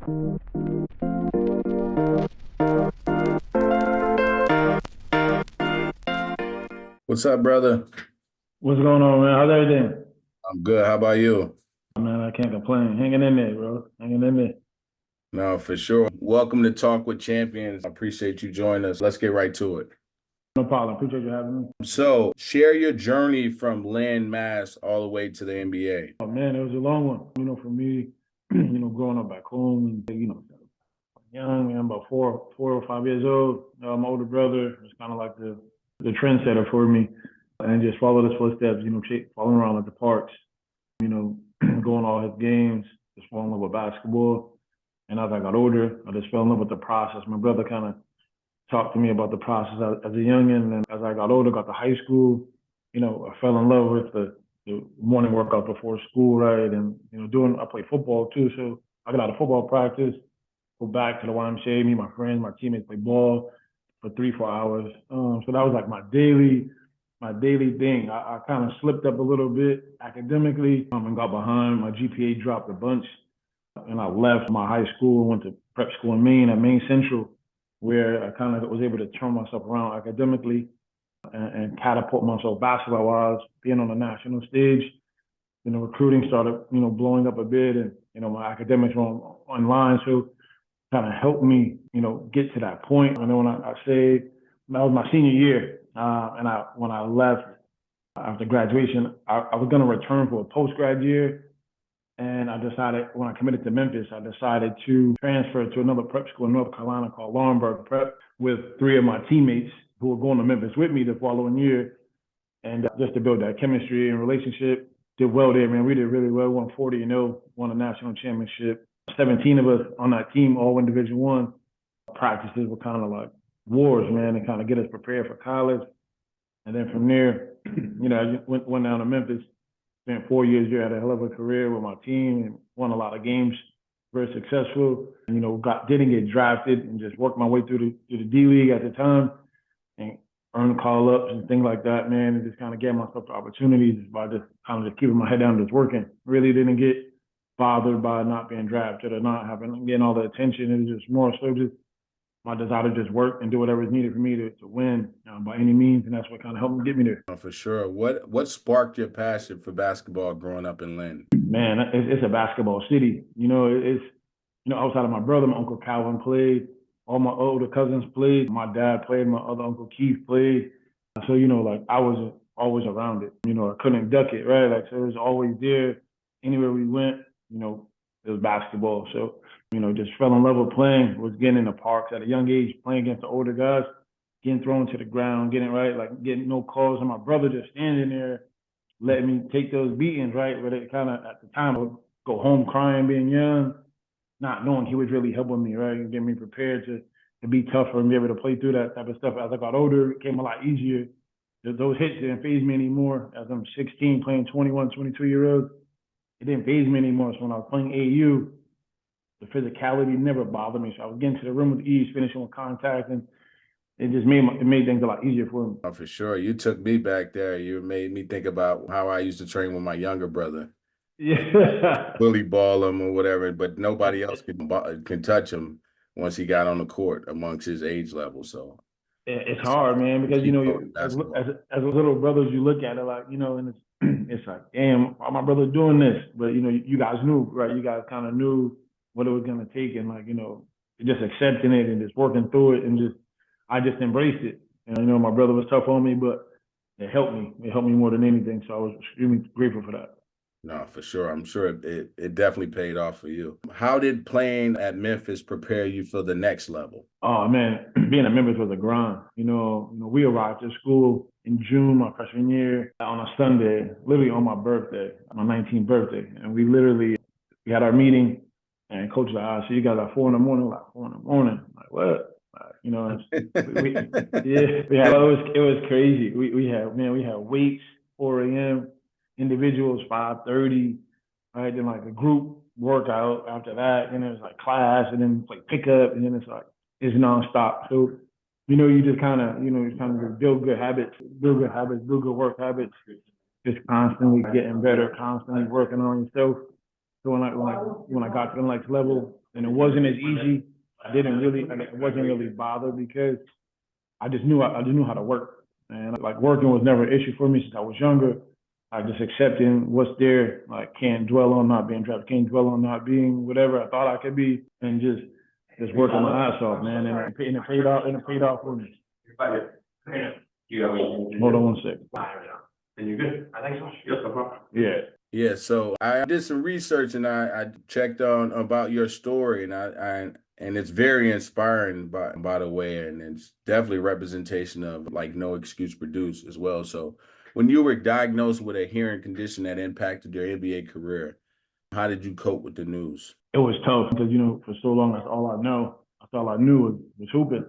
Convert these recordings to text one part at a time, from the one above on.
What's up, brother? What's going on, man? How's everything? I'm good. How about you? Man, I can't complain. Hanging in there, bro. Hanging in there. No, for sure. Welcome to Talk with Champions. I appreciate you joining us. Let's get right to it. No problem. Appreciate you having me. So, share your journey from Lynn, Mass, all the way to the NBA. Oh, man, it was a long one. For me, growing up back home and, young, man, about four or 5 years old. My older brother was kind of like the trendsetter for me and just followed his footsteps, following around at the parks, going all his games, just falling in love with basketball. And as I got older, I just fell in love with the process. My brother kind of talked to me about the process as a youngin, and as I got older, got to high school, I fell in love with the morning workout before school, right? And I played football too, so I got out of football practice, go back to the YMCA, meet my friends, my teammates, play ball for 3, 4 hours. So that was like my daily thing. I kind of slipped up a little bit academically and got behind. My GPA dropped a bunch, and I left my high school and went to prep school in Maine at Maine Central, where I kind of was able to turn myself around academically and catapult myself basketball-wise, being on the national stage. Recruiting started, blowing up a bit, and my academics were online, so kind of helped me, get to that point. And then when I say that was my senior year, and when I left after graduation, I was going to return for a post-grad year. And I decided, when I committed to Memphis, I decided to transfer to another prep school in North Carolina called Laurinburg Prep with three of my teammates who were going to Memphis with me the following year. And just to build that chemistry and relationship, did well there, man. We did really well, won 40-0, won a national championship. 17 of us on that team all went Division One. Practices were kind of like wars, man, and kind of get us prepared for college. And then from there, I just went down to Memphis. Spent 4 years here, had a hell of a career with my team and won a lot of games, very successful. Didn't get drafted and just worked my way through the D League at the time and earned call-ups and things like that, man, and just kind of gave myself the opportunities by just kind of just keeping my head down, just working. Really didn't get bothered by not being drafted or not getting all the attention. It was just more so just my desire to just work and do whatever is needed for me to win by any means, and that's what kind of helped me get me there. For sure. What sparked your passion for basketball growing up in Lynn? Man, it's a basketball city. It's outside of my brother, my uncle Calvin played. All my older cousins played. My dad played. My other uncle Keith played. So like I was always around it. I couldn't duck it, right? Like so, it was always there. Anywhere we went, it was basketball. So just fell in love with playing. Was getting in the parks at a young age, playing against the older guys, getting thrown to the ground, getting right, like getting no calls, and my brother just standing there letting me take those beatings, right? But it kind of, at the time, I would go home crying, being young, not knowing he was really helping me, right? And getting me prepared to be tougher and be able to play through that type of stuff. As I got older, it became a lot easier. Those hits didn't faze me anymore. As I'm 16, playing 21, 22-year-olds, it didn't faze me anymore. So when I was playing AU, the physicality never bothered me. So I was getting to the rim with ease, finishing with contact, and it just made things a lot easier for me. For sure. You took me back there. You made me think about how I used to train with my younger brother. Yeah. Bully ball him or whatever, but nobody else can touch him once he got on the court amongst his age level. So It's hard, man, because as little brothers, you look at it like and it's it's like, damn, why my brother doing this? But you guys knew, right? You guys kind of knew what it was gonna take, and like just accepting it and just working through it, and I just embraced it. And my brother was tough on me, but it helped me. It helped me more than anything. So I was extremely grateful for that. no, for sure. I'm sure it definitely paid off for you. How did playing at Memphis prepare you for the next level? Oh man, being a Memphis was a grind. We arrived to school in June, my freshman year, on a Sunday, literally on my birthday, my 19th birthday, and we had our meeting, and coach was like, so you guys are 4 in the morning, like 4 in the morning, like what? We had it was crazy. We had weights 4 a.m. individuals 5:30, right? Then like a group workout after that, and it was like class, and then like pickup, and then it's nonstop. So you just kind of just build good habits, build good work habits, just constantly getting better, constantly working on yourself. So when I got to the next level, and it wasn't as easy. It wasn't really bothered because I just knew how to work. And like working was never an issue for me since I was younger. Like just accepting what's there, like can't dwell on not being drafted, can't dwell on not being whatever I thought I could be, and just working my ass off, man. And it paid off, for me. Hold on one second. And you're good. I think so. Yes, no problem. Yeah. Yeah, so I did some research and I checked on about your story and it's very inspiring by the way, and it's definitely a representation of like no excuse produced as well. So when you were diagnosed with a hearing condition that impacted your NBA career, how did you cope with the news? It was tough because, for so long, that's all I know. That's all I knew was hooping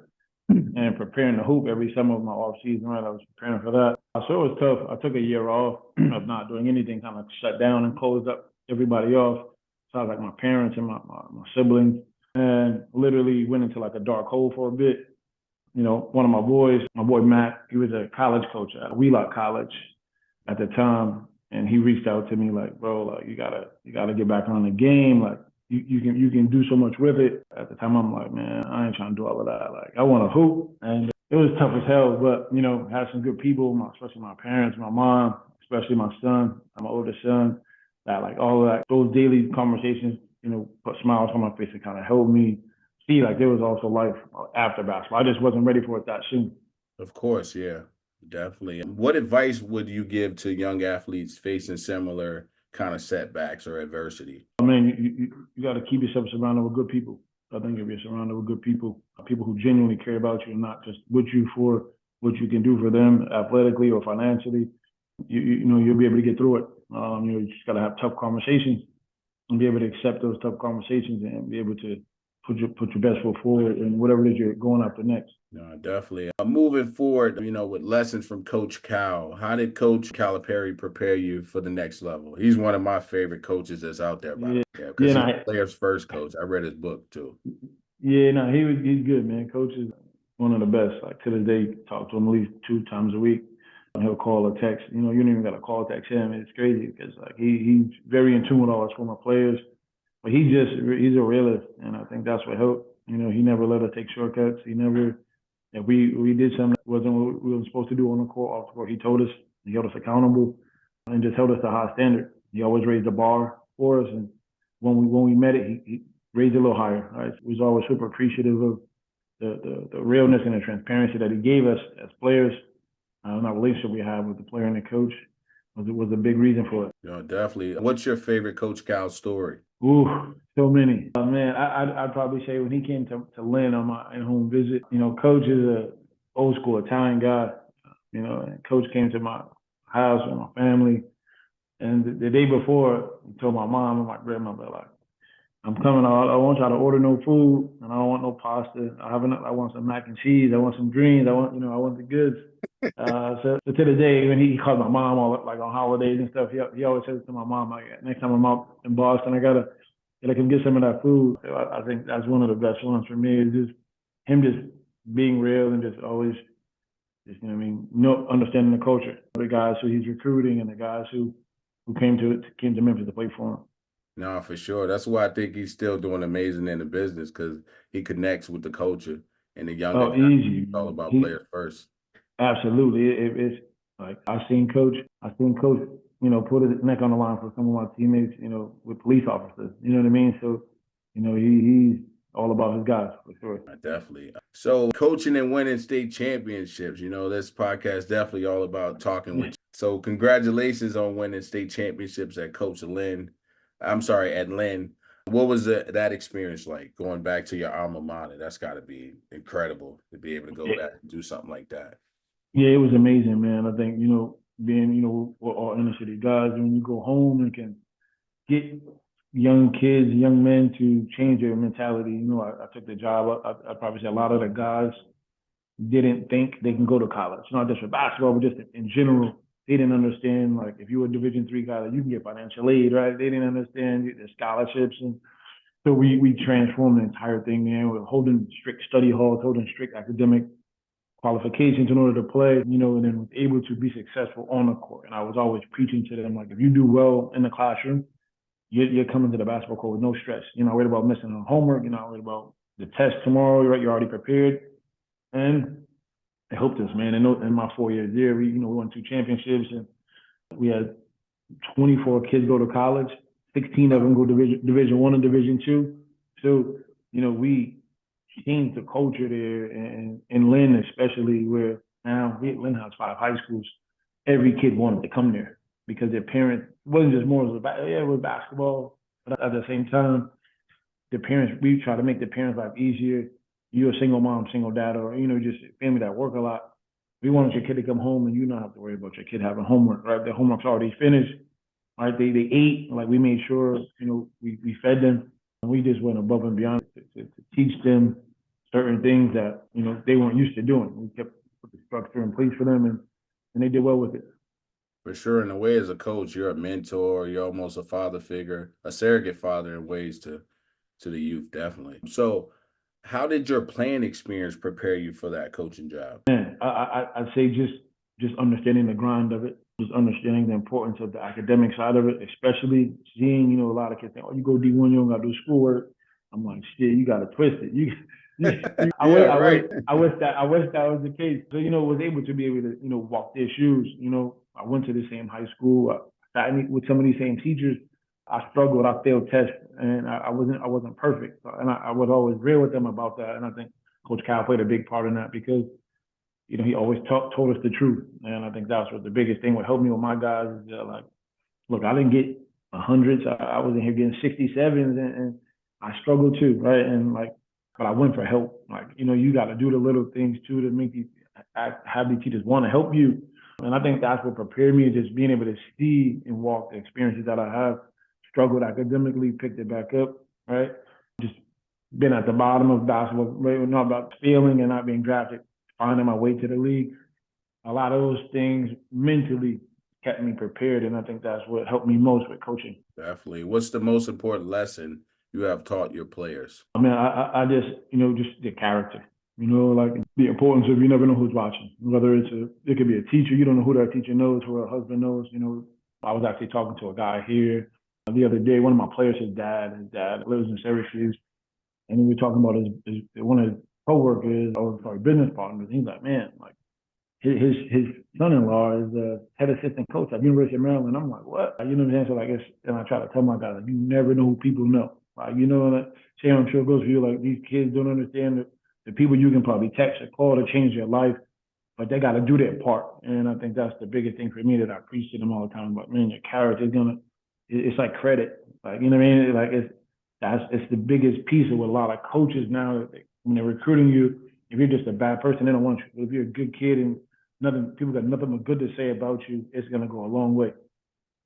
and preparing to hoop every summer of my off season, right? I was preparing for that. So it was tough. I took a year off of not doing anything, kind of shut down and closed up everybody off. So I was like my parents and my siblings, and literally went into like a dark hole for a bit. One of my boys, my boy Matt, he was a college coach at Wheelock College at the time, and he reached out to me like, bro, like you gotta get back on the game. Like you can do so much with it. At the time, I'm like, man, I ain't trying to do all of that. Like I want to hoop, and it was tough as hell. But had some good people, especially my parents, my mom, especially my son, my oldest son. That like all of that, those daily conversations, put smiles on my face and kind of helped me see like there was also life after basketball. I just wasn't ready for it that soon. Of course, yeah, definitely. What advice would you give to young athletes facing similar kind of setbacks or adversity? I mean, you got to keep yourself surrounded with good people. I think if you're surrounded with good people, people who genuinely care about you and not just with you for what you can do for them athletically or financially, you'll be able to get through it. You just got to have tough conversations and be able to accept those tough conversations and be able to put your best foot forward in whatever it is you're going after next. No, definitely. Moving forward, with lessons from Coach Cal, how did Coach Calipari prepare you for the next level? He's one of my favorite coaches that's out there, by the way, because he's a player's first coach. I read his book too. Yeah, no, he's good, man. Coach is one of the best. Like to this day, talk to him at least 2 times a week. He'll call or text. You don't even got to call or text him. It's crazy because like he's very in tune with all his former players. But he's a realist, and I think that's what helped. He never let us take shortcuts. If we did something that wasn't what we were supposed to do on the court, off the court, he told us, he held us accountable, and just held us to a high standard. He always raised the bar for us, and when we met it, he raised it a little higher. Right? We was always super appreciative of the realness and the transparency that he gave us as players. And that relationship we have with the player and the coach was a big reason for it. Definitely. What's your favorite Coach Cal story? Ooh, so many. Man, I'd probably say when he came to Lynn on my in-home visit, Coach is a old school Italian guy, and Coach came to my house with my family. And the day before, he told my mom and my grandmother, like, I'm coming out. I want y'all to order no food, and I don't want no pasta. I want some mac and cheese. I want some greens. I want the goods. So to the day when he called my mom like on holidays and stuff, he always says to my mom, like, next time I'm out in Boston, I gotta come get some of that food. So I think that's one of the best ones for me, is just him just being real and just always understanding the culture. The guys who he's recruiting and the guys who came to Memphis to play for him. No, for sure. That's why I think he's still doing amazing in the business, because he connects with the culture and the younger guys. Easy. It's all about players first. Absolutely. It's like I've seen Coach, put his neck on the line for some of my teammates, with police officers. You know what I mean? So, he's all about his guys, for sure. Definitely. So coaching and winning state championships, this podcast definitely all about talking with you. So congratulations on winning state championships at at Lynn. What was that experience like, going back to your alma mater? That's got to be incredible to be able to go back and do something like that. Yeah, it was amazing, man. I think, being, we're all inner city guys, when you go home and can get young kids, young men to change their mentality. I took the job. I'd probably say a lot of the guys didn't think they can go to college, not just for basketball, but just in general. They didn't understand, like, if you were a Division III guy, you can get financial aid, right? They didn't understand the scholarships. And so we transformed the entire thing, man. We're holding strict study halls, holding strict academic qualifications in order to play, and then was able to be successful on the court. And I was always preaching to them, like, if you do well in the classroom, you're coming to the basketball court with no stress. You're not worried about missing on homework. You're not worried about the test tomorrow. You're already prepared. And it helped us, man. In my 4 years there, we won 2 championships, and we had 24 kids go to college. 16 of them go Division I and Division II. So, we changed the culture there, and in Lynn especially, where now Lynn has 5 high schools. Every kid wanted to come there because their parents, it wasn't just more, it was basketball, but at the same time, the parents, we try to make the parents' life easier. You're a single mom, single dad, or, just a family that work a lot. We wanted your kid to come home and you not have to worry about your kid having homework, right? Their homework's already finished, right? They ate, like we made sure, we fed them. And we just went above and beyond to teach them certain things that, they weren't used to doing. We kept put the structure in place for them, and they did well with it. For sure. In a way, as a coach, you're a mentor, you're almost a father figure, a surrogate father in ways to the youth, definitely. So how did your playing experience prepare you for that coaching job? Man, I'd say just understanding the grind of it, just understanding the importance of the academic side of it, especially seeing, a lot of kids think, oh, you go D1, you don't got to do schoolwork. I'm like, shit, you got to twist it. I wish that was the case. So, was able to be able to, walk their shoes. I went to the same high school. I sat with some of these same teachers. I struggled. I failed tests, and I wasn't perfect. And I was always real with them about that. And I think Coach Cal played a big part in that because, he always told us the truth. And I think that's what the biggest thing would help me with my guys is like, look, I didn't get hundreds. I wasn't here getting 67s, and I struggled too, right? And but I went for help. You got to do the little things too to make these have these teachers want to help you. And I think that's what prepared me, just being able to see and walk the experiences that I have. Struggled academically, picked it back up, right? Just been at the bottom of basketball, not about failing and not being drafted, finding my way to the league. A lot of those things mentally kept me prepared, and I think that's what helped me most with coaching. Definitely. What's the most important lesson you have taught your players? I mean, I just, just the character, the importance of you never know who's watching, whether it could be a teacher, you don't know who that teacher knows, who her husband knows. I was actually talking to a guy here the other day. One of my players, his dad lives in Syracuse, and we were talking about one of his coworkers, or sorry, business partners. He's like, man, his son-in-law is the head assistant coach at University of Maryland. I'm like, what? You know what I'm saying? So and I try to tell my guys, you never know who people know. Same I'm sure goes for you. These kids don't understand the people you can probably text or call to change their life, but they got to do their part. And I think that's the biggest thing for me that I preach to them all the time. But man, your character is it's like credit. You know what I mean? It's the biggest piece of what a lot of coaches now, when they're recruiting you, if you're just a bad person, they don't want you. But if you're a good kid and people got nothing but good to say about you, it's gonna go a long way.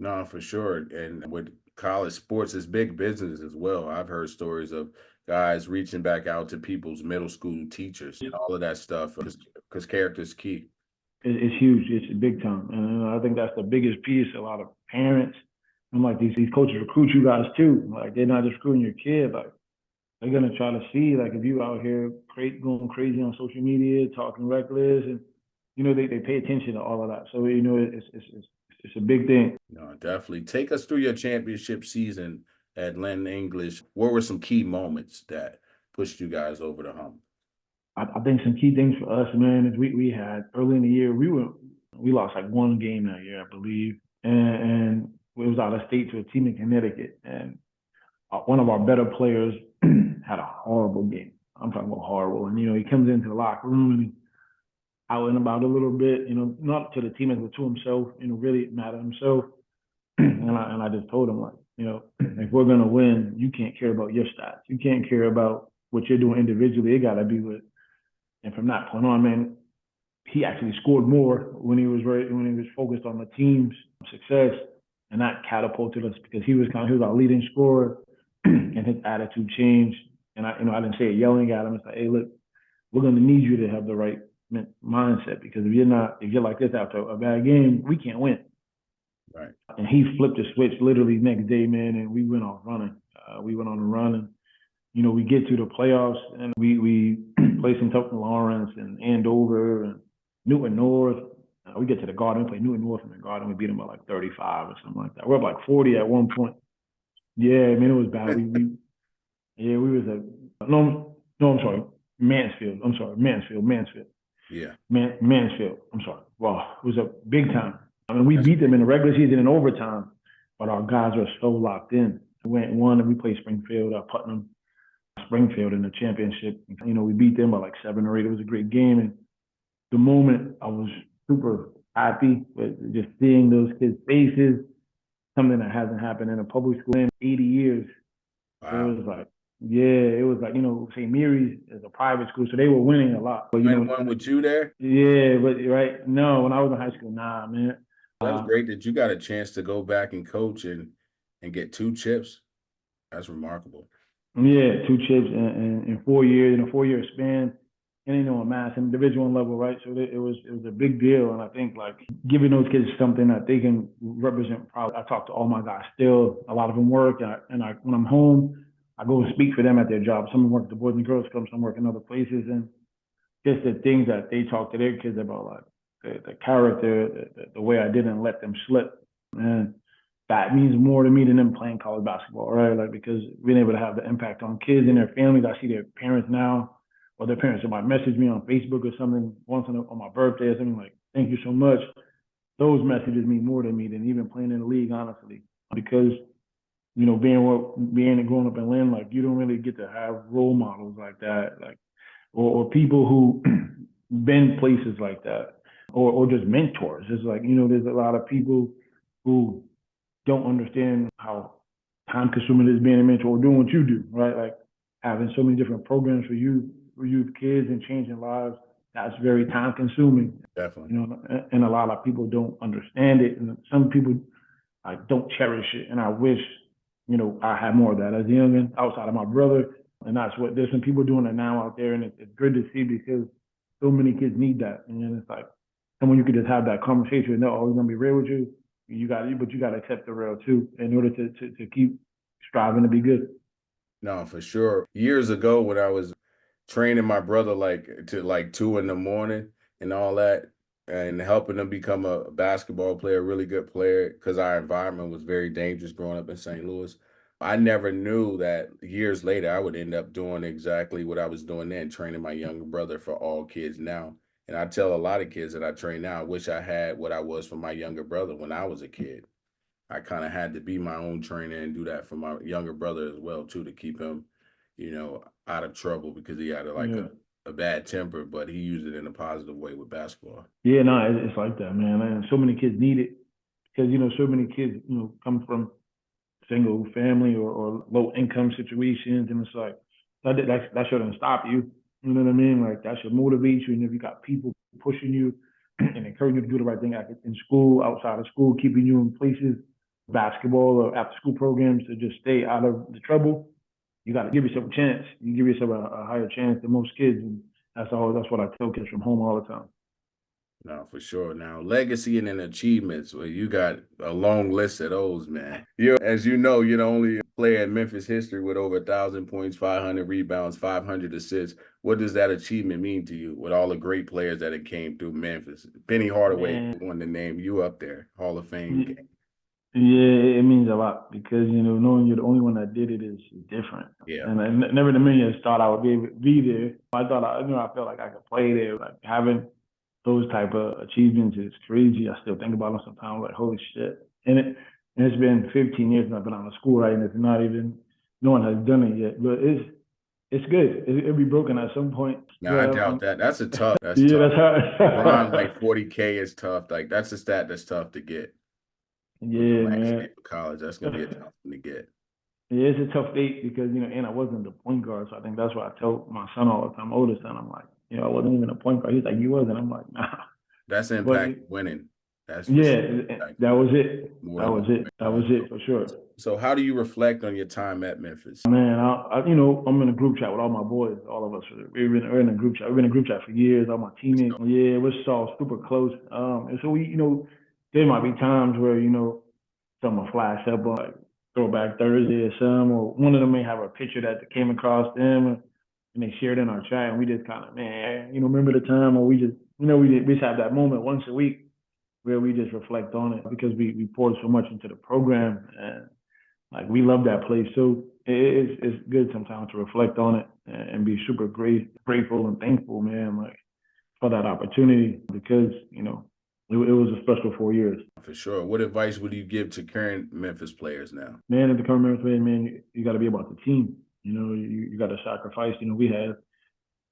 No, for sure. And with college sports, it's big business as well. I've heard stories of guys reaching back out to people's middle school teachers and all of that stuff because character's key. It's huge. It's big time, and I think that's the biggest piece. A lot of parents, I'm like, these coaches recruit you guys too. They're not just recruiting your kid. They're gonna try to see if you out here going crazy on social media, talking reckless, and they pay attention to all of that. So it's a big thing. No, definitely. Take us through your championship season at Lynn English. What were some key moments that pushed you guys over the hump? I think some key things for us, man, is we had early in the year we lost one game that year, I believe, and it was out of state to a team in Connecticut, and one of our better players had a horrible game. I'm talking about horrible, and he comes into the locker room and out and about a little bit, not to the teammates but to himself, really mad at himself, and I just told him if we're gonna win, you can't care about your stats, you can't care about what you're doing individually. It gotta be with. And from that point on, man, he actually scored more when he was focused on the team's success, and that catapulted us because he was our leading scorer, and his attitude changed. And I didn't say it yelling at him. It's like, hey, look, we're going to need you to have the right mindset, because if you're like this after a bad game, we can't win. Right. And he flipped the switch literally next day, man, and we went off running. We went on a run, and we get to the playoffs, and we play some tough Lawrence and Andover and Newton North. We get to the Garden, we play Newton North in the Garden. We beat them by 35 or something like that. We're up 40 at one point. Yeah, I mean, it was bad. We was at, no, I'm sorry, Mansfield. I'm sorry, Mansfield. Yeah. Mansfield. I'm sorry. Wow, it was a big time. I mean, we That's beat them in the regular season and overtime, but our guys are so locked in. We went and won, and we played Springfield, Putnam, Springfield in the championship. You know, we beat them by like 7 or 8. It was a great game, and the moment I was super happy with just seeing those kids' faces, something that hasn't happened in a public school in 80 years. It wow. was like, yeah, it was like, you know, St. Mary's is a private school, so they were winning a lot. But, you know, One with you there? yeah, but right, no, when I was in high school, nah, man. That's great that you got a chance to go back and coach and get 2 chips. That's remarkable. Yeah, 2 chips in 4 years, in a 4-year span, and you know, in mass and Division I level, right? So it was a big deal, and I think like giving those kids something that they can represent. Probably, I talk to all my guys still. A lot of them work, and I when I'm home, I go and speak for them at their jobs. Some of them work at the Boys and Girls Club, some work in other places, and just the things that they talk to their kids about, like the character, the way I didn't let them slip, and that means more to me than them playing college basketball, right? Like, because being able to have the impact on kids and their families. I see their parents now, or their parents might message me on Facebook or something once on my birthday or something like, "Thank you so much." Those messages mean more to me than even playing in the league, honestly, because you know, being and growing up in Lynn, like you don't really get to have role models like that, like or people who been places like that, or just mentors. It's like, you know, there's a lot of people who don't understand how time consuming it is being a mentor or doing what you do, right? Like having so many different programs for youth kids and changing lives. That's very time consuming, Definitely. you know, and a lot of people don't understand it. And some people like don't cherish it. And I wish, you know, I had more of that as a youngin outside of my brother. And that's what there's some people doing it now out there, and it's good to see because so many kids need that. And it's like someone you could just have that conversation with, no, always gonna be real with you. But you got to accept the real too in order to keep striving to be good. No, for sure. Years ago when I was training my brother like to like 2 in the morning and all that, and helping him become a basketball player, really good player, because our environment was very dangerous growing up in St. Louis. I never knew that years later I would end up doing exactly what I was doing then, training my younger brother for all kids now. And I tell a lot of kids that I train now, I wish I had what I was for my younger brother when I was a kid. I kind of had to be my own trainer and do that for my younger brother as well too, to keep him, out of trouble because he had Yeah, a bad temper, but he used it in a positive way with basketball. yeah, no, it's like that, man. And so many kids need it because you know so many kids come from single family or low income situations, and it's like that shouldn't stop you. You know what I mean? Like that should motivate you, and if you got people pushing you and encouraging you to do the right thing in school, outside of school, keeping you in places, basketball or after school programs to just stay out of the trouble, you got to give yourself a chance. You give yourself a higher chance than most kids, and that's what I tell kids from home all the time. No, for sure. Now, legacy and then achievements. Well, you got a long list of those, man. As you know, you're the only player in Memphis history with over 1,000 points, 500 rebounds, 500 assists. What does that achievement mean to you with all the great players that it came through Memphis? Penny Hardaway, Man, wanted to name you up there, Hall of Fame. yeah, it means a lot because knowing you're the only one that did it is different. Yeah. And I never in a million years thought I would be able to be there. I thought I felt like I could play there. Like having those type of achievements is crazy. I still think about them sometimes. Like holy shit. And it's been 15 years since I've been out of school, right? And it's not even no one has done it yet. But it's good. It'll be broken at some point. Now, I But doubt that. That's yeah, tough. that's Grind how. like 40K is tough. Like that's a stat that's tough to get. With the Yeah, man. landscape of college, that's gonna be a tough one to get. Yeah, it's a tough date because and I wasn't the point guard, so I think that's why I tell my son all the time, oldest son, I'm like, I wasn't even a point guard. He's like, you wasn't. I'm like, nah. That's But impact winning. That's for sure. yeah, Impact that was winning it. more That than was it. That was it for sure. so how do you reflect on your time at Memphis? Man, I'm in a group chat with all my boys. All of us, we're in a group chat. We've been in a group chat for years. All my teammates. Yeah, we're all super close. And so there might be times where some will flash up on like Throwback Thursday or some, or one of them may have a picture that came across them and they shared in our chat, and we just kind of, man, remember the time, or we just, we just have that moment once a week where we just reflect on it because we poured so much into the program, and Like we love that place. So it's good sometimes to reflect on it and be super grateful and thankful, man, like for that opportunity because, it was a special 4 years. For sure. What advice would you give to current Memphis players now? Man, at the current Memphis player, man, you got to be about the team. You got to sacrifice. We had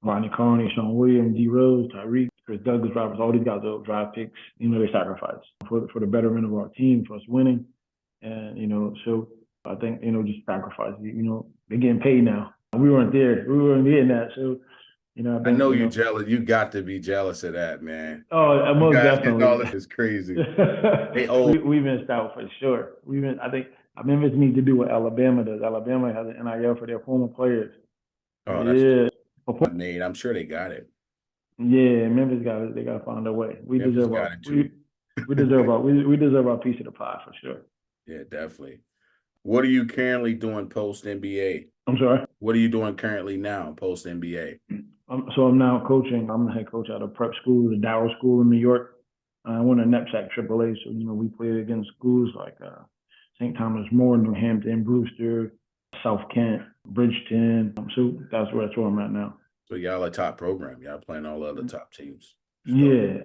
Rodney Carney, Sean Williams, D Rose, Tyreek, Chris Douglas, Roberts, all these guys are draft picks. They sacrificed for the betterment of our team, for us winning. And, so I think, just sacrifice. They're getting paid now. We weren't there. We weren't getting that. So, I I think, know you're jealous. You got to be jealous of that, man. Oh, You most guys getting all definitely. this is crazy. They old. We missed out for sure. I think Memphis needs to do what Alabama does. Alabama has an NIL for their former players. Oh, Yeah. that's made. I'm sure they got it. Yeah, Memphis got it. They got to find a way. We Memphis deserve got our it too. we deserve our we deserve our piece of the pie for sure. Yeah, definitely. What are you currently doing post NBA? I'm sorry. What are you doing currently now post NBA? So I'm now coaching. I'm the head coach at a prep school, the Dow School in New York. I won a NEPSAC AAA, so we played against schools like St. Thomas More, New Hampton, Brewster, South Kent, Bridgeton. So that's where I'm at now. So y'all a top program. Y'all playing all the other top teams. Yeah.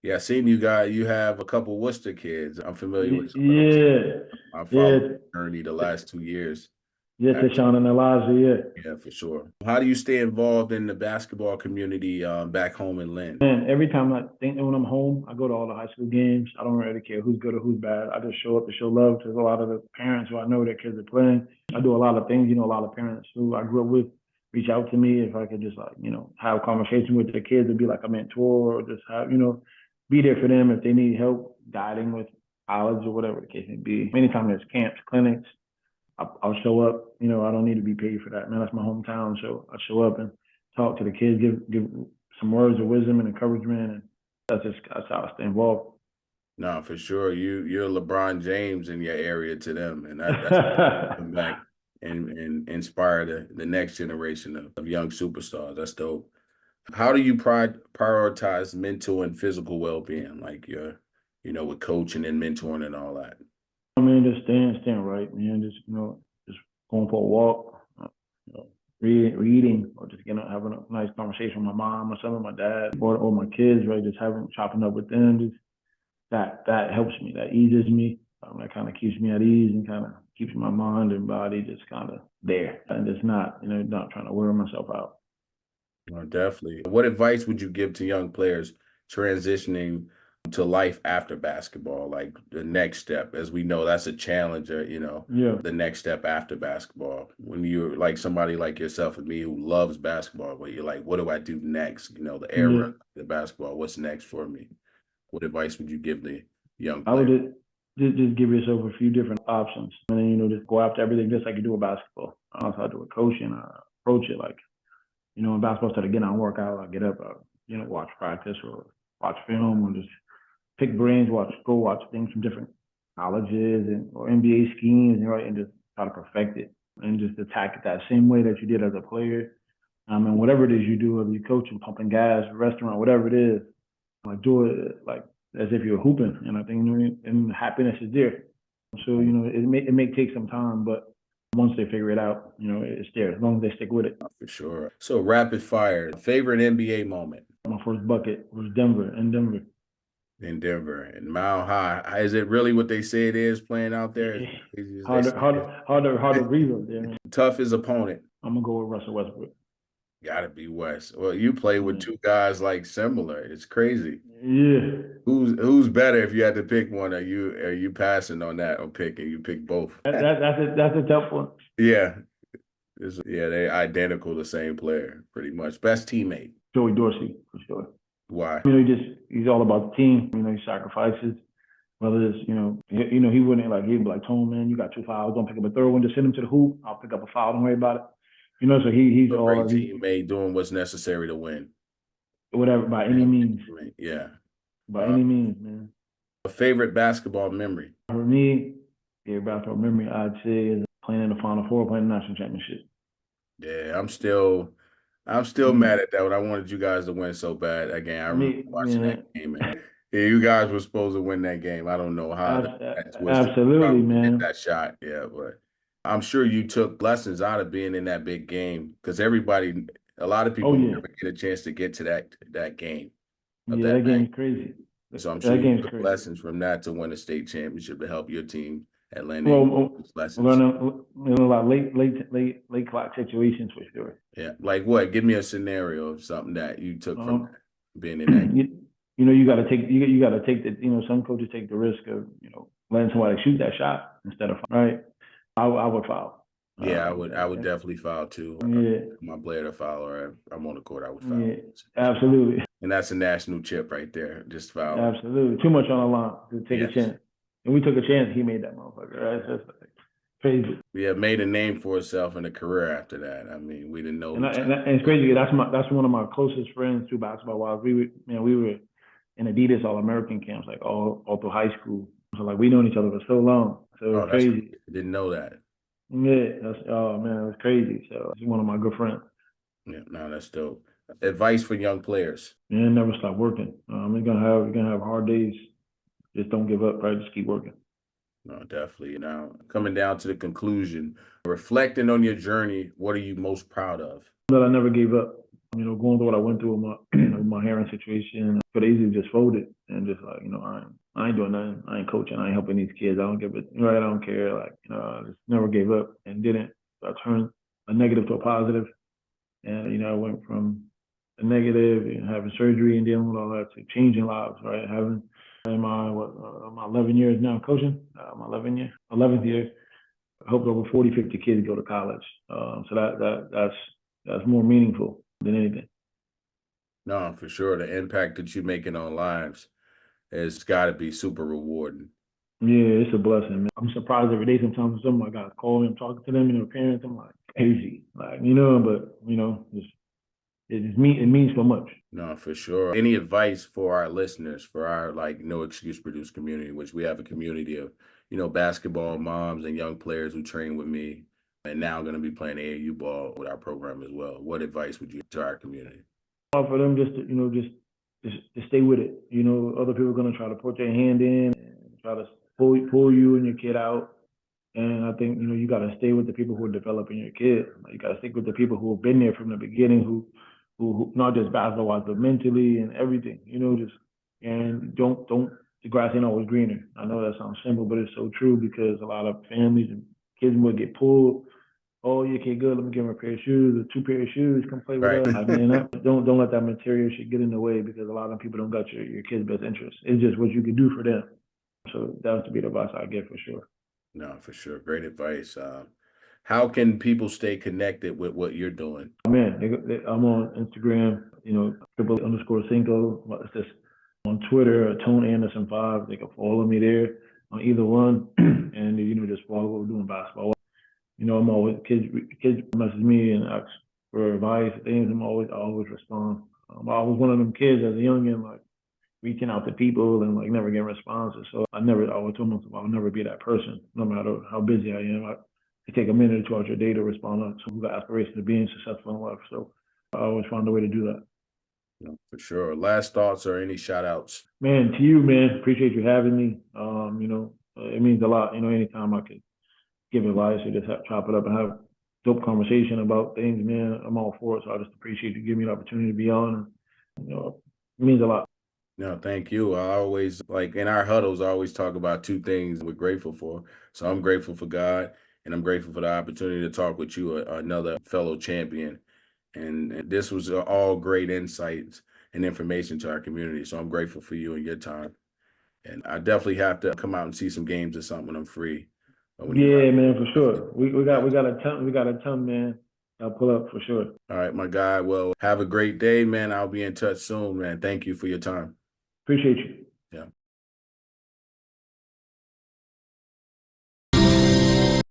Yeah, I seen you guys. You have a couple Worcester kids. I'm familiar with some of those. Yeah. I followed Ernie the last 2 years. Yeah, Tashawn and Elijah, Yeah, for sure. How do you stay involved in the basketball community back home in Lynn? Man, every time when I'm home, I go to all the high school games. I don't really care who's good or who's bad. I just show up to show love to a lot of the parents who I know their kids are playing. I do a lot of things, a lot of parents who I grew up with reach out to me if I could just have a conversation with their kids and be like a mentor or just have, be there for them if they need help guiding with college or whatever the case may be. Anytime there's camps, clinics, I'll show up. I don't need to be paid for that, man. That's my hometown. So I show up and talk to the kids, give some words of wisdom and encouragement, and that's how I stay involved. No, for sure. You're LeBron James in your area to them, and that's come back and inspire the next generation of young superstars. That's dope. How do you prioritize mental and physical well-being, like with coaching and mentoring and all that? I mean, just staying right, man. Just going for a walk, reading, or just having a nice conversation with my mom or something, my dad, or my kids, right? Just chopping up with them. Just that helps me. That eases me. That kind of keeps me at ease and kind of keeps my mind and body just kind of there and just not trying to wear myself out. Oh, definitely. What advice would you give to young players transitioning to life after basketball, like the next step? As we know, that's a challenge, the next step after basketball. When you're like somebody like yourself and me who loves basketball, but you're like, what do I do next? The era of the basketball, what's next for me? What advice would you give the young player? I would just give yourself a few different options. And then, just go after everything just like you do with basketball. That's how I do with coaching. I approach it like, in basketball, instead of getting on workout, I get up, watch practice or watch film or just pick brains, go watch things from different colleges or NBA schemes, and just try to perfect it and just attack it that same way that you did as a player. And whatever it is you do, whether you're coaching, pumping gas, restaurant, whatever it is, do it like as if you're hooping. And I think and happiness is there. So it may take some time, but once they figure it out, it's there as long as they stick with it. For sure. So rapid fire, favorite NBA moment? My first bucket was Denver. In Denver and Mile High. Is it really what they say it is playing out there? Hard to breathe up there. Man. Toughest opponent? I'm gonna go with Russell Westbrook. Gotta be West. Well, you play with two guys like similar. It's crazy. Yeah. Who's better if you had to pick one? Are you passing on that or picking? You pick both. That's a tough one. Yeah. They're identical, the same player, pretty much. Best teammate? Joey Dorsey, for sure. Why? He's all about the team. He sacrifices. Whether it's, he wouldn't he'd be like, Tone, man, you got 2 fouls. Don't pick up a third one. Just send him to the hoop. I'll pick up a foul. Don't worry about it. So he's all great teammate doing what's necessary to win. Whatever, by any means. Yeah. By any means, man. A favorite basketball memory? For me, favorite basketball memory, I'd say, is playing in the Final Four, playing the national championship. Yeah, I'm still mad at that one. I wanted you guys to win so bad. Again, I remember watching that game. Yeah, you guys were supposed to win that game. I don't know how that twisted. Absolutely, Probably hit man. that shot. Yeah, but I'm sure you took lessons out of being in that big game because a lot of Oh people yeah, never get a chance to get to that game of yeah. that That night. game's crazy. So I'm sure That you game's took crazy. lessons from that to win a state championship to help your team at Lynn. Well, Lessons. learning a lot late clock situations for sure. Yeah, like what? Give me a scenario of something that you took from Um, being in that. you got to take you got to take the some coaches take the risk of letting somebody shoot that shot instead of right. I would foul. Yeah, I would definitely foul too. Yeah, My player to foul or I'm on the court, I would foul. yeah, absolutely, And that's a national chip right there. Just fouling. absolutely. Too much on the line to take a Yes. chance, and we took a chance. He made that motherfucker. Right, so it's like crazy. We have made a name for itself in a career after that. I mean, we didn't know. And it's crazy. That's one of my closest friends too, basketball wise. We were in Adidas All American camps like all through high school. So like we known each other for so long. So Oh, it's that's crazy. didn't know that. Yeah, oh man, it was crazy. So he's one of my good friends. Yeah, no, that's dope. Advice for young players. Man, never stop working. You're gonna have hard days. Just don't give up, right? Just keep working. No, definitely. Now, coming down to the conclusion, reflecting on your journey, what are you most proud of? That I never gave up. Going through what I went through with my with my hearing situation, could easily just fold it and just like, I ain't doing nothing. I ain't coaching. I ain't helping these kids. I don't give it. Right? I don't care. Like, I just never gave up and didn't. So I turned a negative to a positive, and I went from a negative and having surgery and dealing with all that to changing lives. Right? Having in my 11 years now coaching, my 11th year. I hope over 40, 50 kids go to college. So that's more meaningful than anything. No, for sure. The impact that you're making on lives has got to be super rewarding. Yeah, it's a blessing, man. I'm surprised every day. Sometimes some of my guys call me, I'm talking to them, parents. I'm like crazy, but it means so much. No, for sure. Any advice for our listeners, for our like no excuse produce community, which we have a community of, basketball moms and young players who train with me and now going to be playing AAU ball with our program as well. What advice would you give to our community? For them just to, just stay with it. Other people are gonna try to put their hand in and try to pull you and your kid out. And I think, you got to stay with the people who are developing your kid. Like, you got to stick with the people who have been there from the beginning, who not just basketball wise, but mentally and everything. And don't the grass ain't always greener. I know that sounds simple, but it's so true because a lot of families and kids will get pulled. Oh, your kid good. Let me give him a pair of shoes or two pair of shoes. Come play with Right. us. I mean, don't let that material shit get in the way because a lot of people don't got your kid's best interest. It's just what you can do for them. So that would be the advice I give for sure. No, for sure. Great advice. How can people stay connected with what you're doing? Man, I'm on Instagram, _Cinco. It's just on Twitter, Tone Anderson 5. They can follow me there on either one, and just follow what we're doing basketball. I'm always kids message me and ask for advice, things. I always respond. I was one of them kids as a youngin, like reaching out to people and like never getting responses. So I always told myself I'll never be that person, no matter how busy I am. I take a minute or two out your day to respond to someone who got aspirations of being successful in life. So I always find a way to do that. No, for sure. Last thoughts or any shout outs? Man, to you, man, appreciate you having me. It means a lot. Anytime I could give advice or just chop it up and have dope conversation about things, man, I'm all for it. So I just appreciate you giving me the opportunity to be on. And, it means a lot. No, thank you. I always like in our huddles, I always talk about two things we're grateful for. So I'm grateful for God and I'm grateful for the opportunity to talk with you, another fellow champion. And this was all great insights and information to our community. So I'm grateful for you and your time. And I definitely have to come out and see some games or something when I'm free. Yeah, man, for sure. We got a ton, man. I'll pull up for sure. All right, my guy. Well, have a great day, man. I'll be in touch soon, man. Thank you for your time. Appreciate you.